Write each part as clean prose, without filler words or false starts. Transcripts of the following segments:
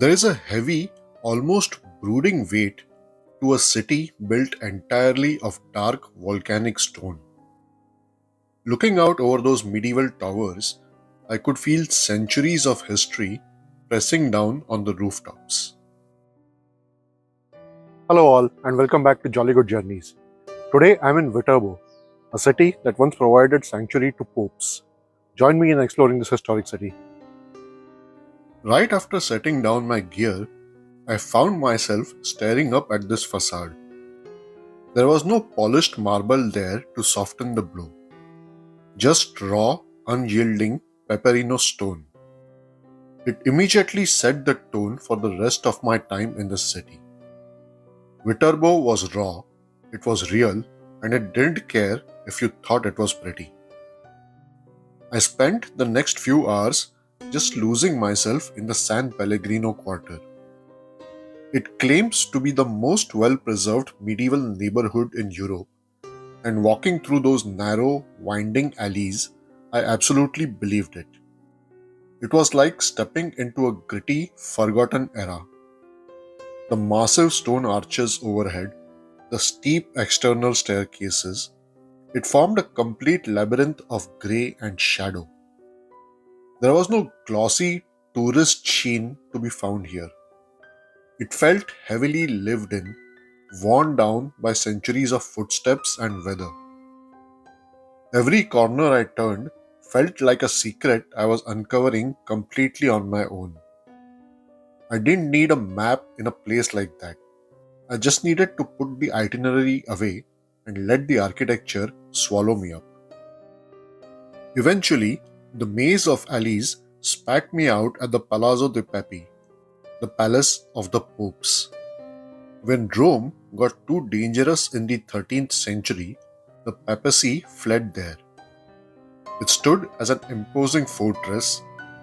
There is a heavy, almost brooding weight to a city built entirely of dark volcanic stone. Looking out over those medieval towers, I could feel centuries of history pressing down on the rooftops. Hello, all, and welcome back to Jolly Good Journeys. Today I'm in Viterbo, a city that once provided sanctuary to popes. Join me in exploring this historic city. Right after setting down my gear, I found myself staring up at this facade. There was no polished marble there to soften the blow, just raw, unyielding Peperino stone. It immediately set the tone for the rest of my time in the city. Viterbo was raw, it was real, and it didn't care if you thought it was pretty. I spent the next few hours just losing myself in the San Pellegrino quarter. It claims to be the most well preserved medieval neighborhood in Europe, and walking through those narrow, winding alleys, I absolutely believed it. It was like stepping into a gritty, forgotten era. The massive stone arches overhead, the steep external staircases, it formed a complete labyrinth of grey and shadow. There was no glossy tourist sheen to be found here. It felt heavily lived in, worn down by centuries of footsteps and weather. Every corner I turned felt like a secret I was uncovering completely on my own. I didn't need a map in a place like that. I just needed to put the itinerary away and let the architecture swallow me up. Eventually, the maze of alleys spat me out at the Palazzo de Papi, the palace of the popes. When Rome got too dangerous in the 13th century, the papacy fled there. It stood as an imposing fortress,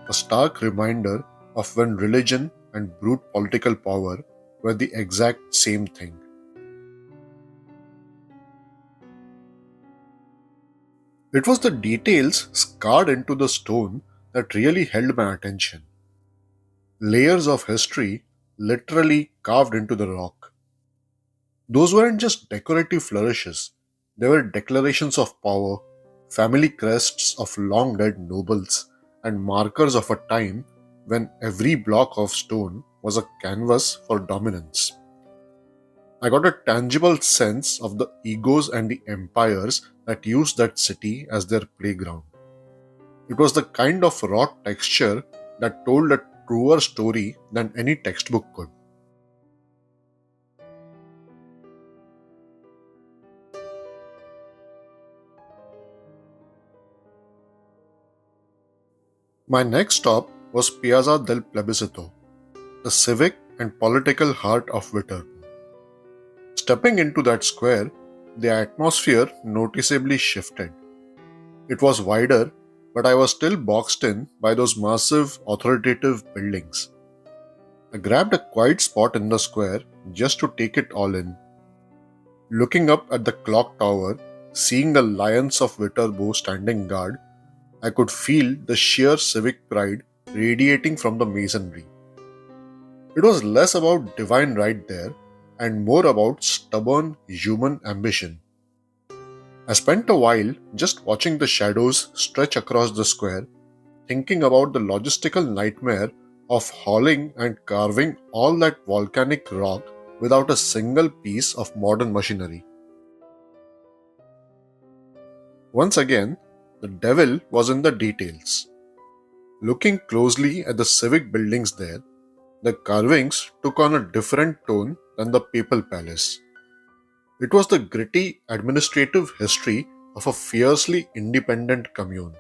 a stark reminder of when religion and brute political power were the exact same thing. It was the details scarred into the stone that really held my attention. Layers of history literally carved into the rock. Those weren't just decorative flourishes, they were declarations of power, family crests of long dead nobles, and markers of a time when every block of stone was a canvas for dominance. I got a tangible sense of the egos and the empires that used that city as their playground. It was the kind of raw texture that told a truer story than any textbook could. My next stop was Piazza del Plebiscito, the civic and political heart of Viterbo. Stepping into that square, the atmosphere noticeably shifted. It was wider, but I was still boxed in by those massive, authoritative buildings. I grabbed a quiet spot in the square just to take it all in. Looking up at the clock tower, seeing the lions of Viterbo standing guard, I could feel the sheer civic pride radiating from the masonry. It was less about divine right there and more about stubborn human ambition. I spent a while just watching the shadows stretch across the square, thinking about the logistical nightmare of hauling and carving all that volcanic rock without a single piece of modern machinery. Once again, the devil was in the details. Looking closely at the civic buildings there, the carvings took on a different tone than the papal palace. It was the gritty administrative history of a fiercely independent commune.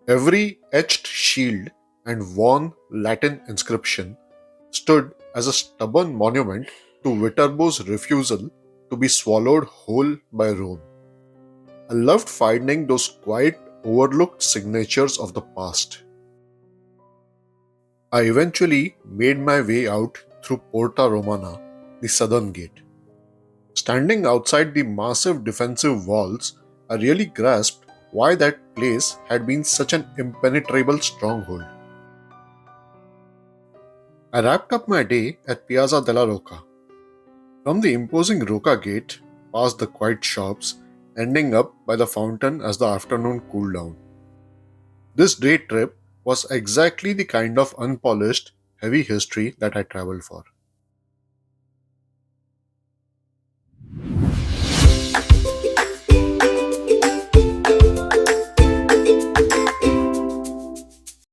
Every etched shield and worn Latin inscription stood as a stubborn monument to Viterbo's refusal to be swallowed whole by Rome. I loved finding those quiet, overlooked signatures of the past. I eventually made my way out through Porta Romana, the southern gate. Standing outside the massive defensive walls, I really grasped why that place had been such an impenetrable stronghold. I wrapped up my day at Piazza della Rocca. From the imposing Rocca gate, past the quiet shops, ending up by the fountain as the afternoon cooled down. This day trip was exactly the kind of unpolished, heavy history that I traveled for.